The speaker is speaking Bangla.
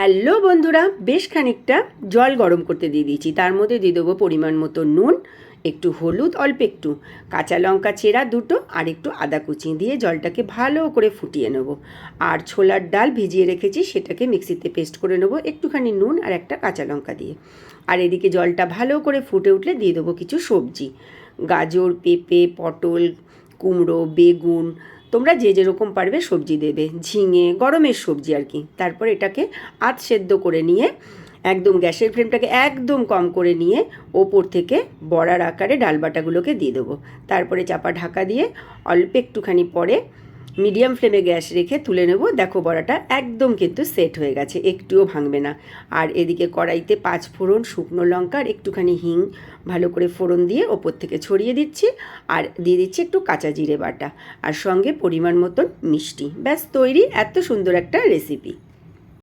হ্যালো বন্ধুরা, বেশ খানিকটা জল গরম করতে দিয়ে দিয়েছি। তার মধ্যে দিয়ে দেবো পরিমাণ মতো নুন, একটু হলুদ, অল্প একটু কাঁচা লঙ্কা চেরা দুটো, আর একটু আদা কুচি দিয়ে জলটাকে ভালো করে ফুটিয়ে নেব। আর ছোলার ডাল ভিজিয়ে রেখেছি, সেটাকে মিক্সিতে পেস্ট করে নেব একটুখানি নুন আর একটা কাঁচা লঙ্কা দিয়ে। আর এদিকে জলটা ভালো করে ফুটে উঠলে দিয়ে দেবো কিছু সবজি, গাজর, পেঁপে, পটল, কুমড়ো, বেগুন, তোমরা যে যেরকম পারবে সবজি দেবে, ঝিঙে, গরমের সবজি আর কি। তারপর এটাকে আধ সেদ্ধ করে নিয়ে একদম গ্যাসের ফ্লেমটাকে একদম কম করে নিয়ে ওপর থেকে বড়ার আকারে ডালবাটাগুলোকে দিয়ে দেবো। তারপরে চাপা ঢাকা দিয়ে অল্প একটুখানি পরে মিডিয়াম ফ্লেমে গ্যাস রেখে তুলে নেব। দেখো বড়াটা একদম কিন্তু সেট হয়ে গেছে, একটুও ভাঙবে না। আর এদিকে কড়াইতে 5 ফোড়ন, শুকনো লঙ্কা আর একটুখানি হিং ভালো করে ফোড়ন দিয়ে ওপর থেকে ছড়িয়ে দিচ্ছি। আর দিয়ে দিচ্ছি একটু কাঁচা জিরে বাটা, আর সঙ্গে পরিমাণ মতন মিষ্টি। ব্যাস তৈরি এত সুন্দর একটা রেসিপি।